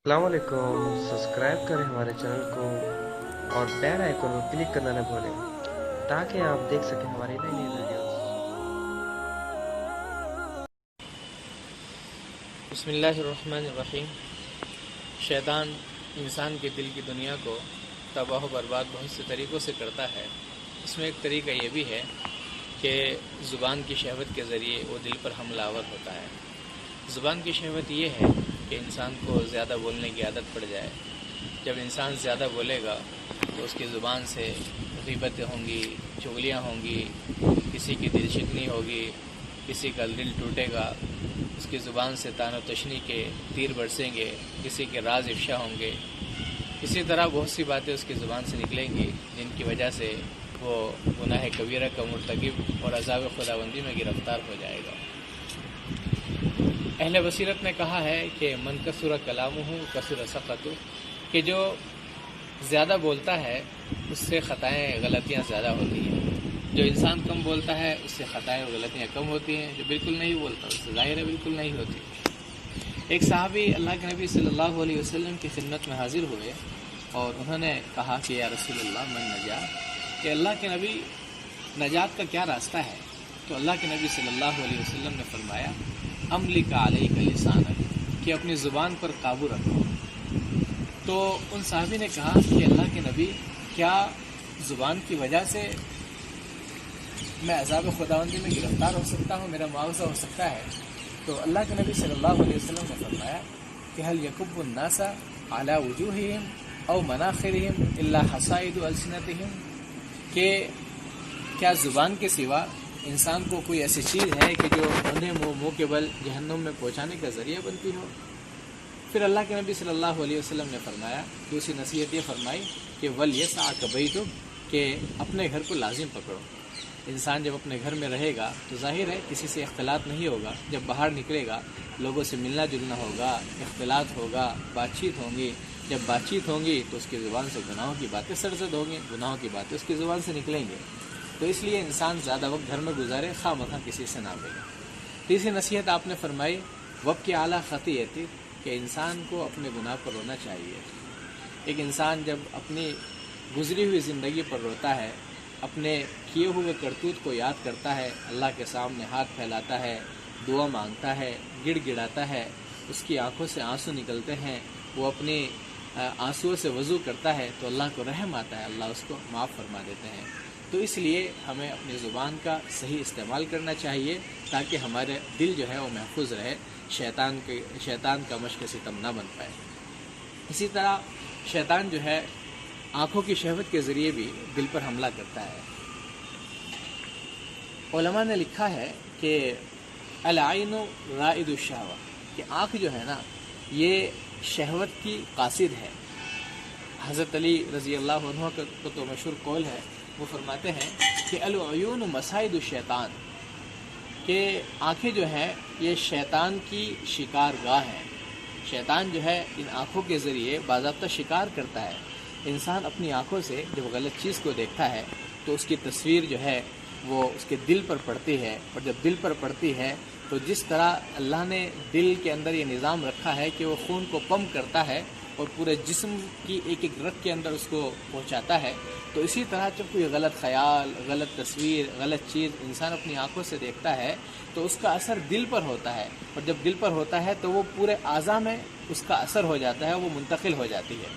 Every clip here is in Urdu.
السلام علیکم، سبسکرائب کریں ہمارے چینل کو اور بیل آئیکن کو کلک کرنا نہ بھولیں تاکہ آپ دیکھ سکیں ہماری نئی نئی ویڈیوز۔ بسم اللہ الرحمن الرحیم۔ شیطان انسان کے دل کی دنیا کو تباہ و برباد بہت سے طریقوں سے کرتا ہے۔ اس میں ایک طریقہ یہ بھی ہے کہ زبان کی شہوت کے ذریعے وہ دل پر حملہ آور ہوتا ہے۔ زبان کی شہوت یہ ہے کہ انسان کو زیادہ بولنے کی عادت پڑ جائے۔ جب انسان زیادہ بولے گا تو اس کی زبان سے غیبتیں ہوں گی، چغلیاں ہوں گی، کسی کی دل شکنی ہوگی، کسی کا دل ٹوٹے گا، اس کی زبان سے طعن و تشنیع کے تیر برسیں گے، کسی کے راز افشا ہوں گے۔ اسی طرح بہت سی باتیں اس کی زبان سے نکلیں گی جن کی وجہ سے وہ گناہ کبیرہ کا مرتکب اور عذاب خداوندی میں گرفتار ہو جائے گا۔ اہل بصیرت نے کہا ہے کہ من کثر کلامہ کثر سقطہ، کہ جو زیادہ بولتا ہے اس سے خطائیں غلطیاں زیادہ ہوتی ہیں۔ جو انسان کم بولتا ہے اس سے خطائیں اور غلطیاں کم ہوتی ہیں۔ جو بالکل نہیں بولتا اس سے ظاہر ہے بالکل نہیں ہوتی۔ ایک صحابی اللہ کے نبی صلی اللہ علیہ وسلم کی خدمت میں حاضر ہوئے اور انہوں نے کہا کہ یا رسول اللہ من نجات، کہ اللہ کے نبی نجات کا کیا راستہ ہے؟ تو اللہ کے نبی صلی اللہ علیہ وسلم نے فرمایا املک علیک لسانک، کہ اپنی زبان پر قابو رکھو۔ تو ان صحابی نے کہا کہ اللہ کے نبی، کیا زبان کی وجہ سے میں عذاب خداوندی میں گرفتار ہو سکتا ہوں، میرا معاوضہ ہو سکتا ہے؟ تو اللہ کے نبی صلی اللہ علیہ وسلم نے فرمایا کہ هل یکب الناس علی وجوہہم او مناخرہم الا حصائد السنتہم، کہ کیا زبان کے سوا انسان کو کوئی ایسی چیز ہے کہ جو انہیں منہ کے بل جہنم میں پہنچانے کا ذریعہ بنتی ہو؟ پھر اللہ کے نبی صلی اللہ علیہ وسلم نے فرمایا، دوسری نصیحت یہ فرمائی کہ وَلْيَسْعَكَ بَيْتُكَ، کہ اپنے گھر کو لازم پکڑو۔ انسان جب اپنے گھر میں رہے گا تو ظاہر ہے کسی سے اختلاط نہیں ہوگا۔ جب باہر نکلے گا لوگوں سے ملنا جلنا ہوگا، اختلاط ہوگا، بات چیت ہوں گی۔ جب بات چیت ہوں گی تو اس کی زبان سے گناہوں کی باتیں سرزد ہوں گی، گناہوں کی باتیں اس کی زبان سے نکلیں گے۔ تو اس لیے انسان زیادہ وقت گھر میں گزارے، خواہ مخواہ کسی سے نہ ملے۔ تیسری نصیحت آپ نے فرمائی وب کی اعلیٰ خطیئتی، کہ انسان کو اپنے گناہ پر رونا چاہیے۔ ایک انسان جب اپنی گزری ہوئی زندگی پر روتا ہے، اپنے کیے ہوئے کرتوت کو یاد کرتا ہے، اللہ کے سامنے ہاتھ پھیلاتا ہے، دعا مانگتا ہے، گڑ گڑاتا ہے، اس کی آنکھوں سے آنسو نکلتے ہیں، وہ اپنی آنسوؤں سے وضو کرتا ہے تو اللہ کو رحم آتا ہے، اللہ اس کو معاف فرما دیتے ہیں۔ تو اس لیے ہمیں اپنی زبان کا صحیح استعمال کرنا چاہیے تاکہ ہمارے دل جو ہے وہ محفوظ رہے، شیطان کا مشق ستم نہ بن پائے۔ اسی طرح شیطان جو ہے آنکھوں کی شہوت کے ذریعے بھی دل پر حملہ کرتا ہے۔ علماء نے لکھا ہے کہ العین رائد الشہوہ، کہ آنکھ جو ہے نا یہ شہوت کی قاصد ہے۔ حضرت علی رضی اللہ عنہ کا تو مشہور قول ہے، وہ فرماتے ہیں کہ العیون مسائد الشیطان، کہ آنکھیں جو ہیں یہ شیطان کی شکار گاہ ہیں۔ شیطان جو ہے ان آنکھوں کے ذریعے باضابطہ شکار کرتا ہے۔ انسان اپنی آنکھوں سے جب غلط چیز کو دیکھتا ہے تو اس کی تصویر جو ہے وہ اس کے دل پر پڑتی ہے، اور جب دل پر پڑتی ہے تو جس طرح اللہ نے دل کے اندر یہ نظام رکھا ہے کہ وہ خون کو پمپ کرتا ہے اور پورے جسم کی ایک ایک رگ کے اندر اس کو پہنچاتا ہے، تو اسی طرح جب کوئی غلط خیال، غلط تصویر، غلط چیز انسان اپنی آنکھوں سے دیکھتا ہے تو اس کا اثر دل پر ہوتا ہے، اور جب دل پر ہوتا ہے تو وہ پورے اعضاء میں اس کا اثر ہو جاتا ہے، وہ منتقل ہو جاتی ہے۔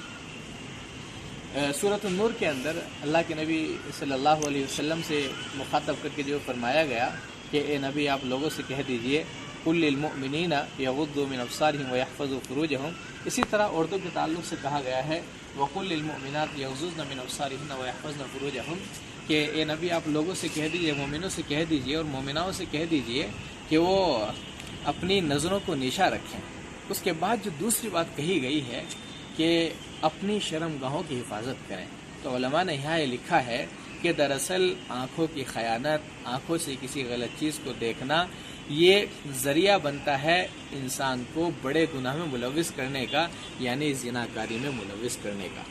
سورۃ النور کے اندر اللہ کے نبی صلی اللہ علیہ وسلم سے مخاطب کر کے جو فرمایا گیا کہ اے نبی آپ لوگوں سے کہہ دیجئے قل للمؤمنین یغضوا من ابصارهم ویحفظوا فروجهم، اسی طرح عورتوں کے تعلق سے کہا گیا ہے وقل للمؤمنات یغضضن من ابصارهن ویحفظن فروجهن، کہ اے نبی آپ لوگوں سے کہہ دیجئے، مومنوں سے کہہ دیجئے اور مومناؤں سے کہہ دیجئے کہ وہ اپنی نظروں کو نیشا رکھیں۔ اس کے بعد جو دوسری بات کہی گئی ہے کہ اپنی شرم گاہوں کی حفاظت کریں، تو علماء نے یہاں یہ لکھا ہے کہ دراصل آنکھوں کی خیانت، آنکھوں سے کسی غلط چیز کو دیکھنا، یہ ذریعہ بنتا ہے انسان کو بڑے گناہ میں ملوث کرنے کا، یعنی زناکاری میں ملوث کرنے کا۔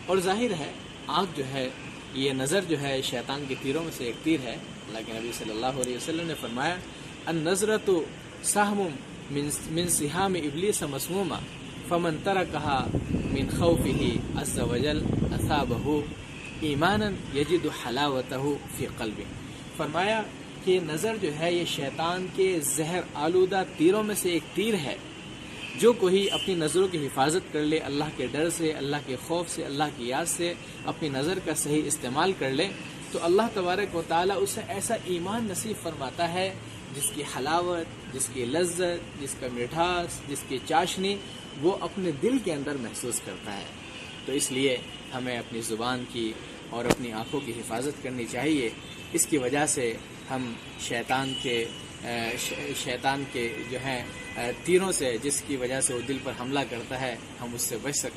اور ظاہر ہے آنکھ جو ہے، یہ نظر جو ہے شیطان کے تیروں میں سے ایک تیر ہے۔ اللہ کے نبی صلی اللہ علیہ وسلم نے فرمایا النظرۃ سہم من سہام ابلیس مسمومہ، فمن ترکہا من خوفہ عز وجل اصابہ ایمانا یجد حلاوتہ فی قلبہ. فرمایا کہ نظر جو ہے یہ شیطان کے زہر آلودہ تیروں میں سے ایک تیر ہے. جو کوئی اپنی نظروں کی حفاظت کر لے، اللہ کے ڈر سے، اللہ کے خوف سے، اللہ کی یاد سے اپنی نظر کا صحیح استعمال کر لے، تو اللہ تبارک و تعالیٰ اسے ایسا ایمان نصیب فرماتا ہے جس کی حلاوت، جس کی لذت، جس کا مٹھاس، جس کی چاشنی وہ اپنے دل کے اندر محسوس کرتا ہے. تو اس لیے ہمیں اپنی زبان کی اور اپنی آنکھوں کی حفاظت کرنی چاہیے. اس کی وجہ سے ہم شیطان کے جو ہیں تیروں سے، جس کی وجہ سے وہ دل پر حملہ کرتا ہے، ہم اس سے بچ سکتے ہیں.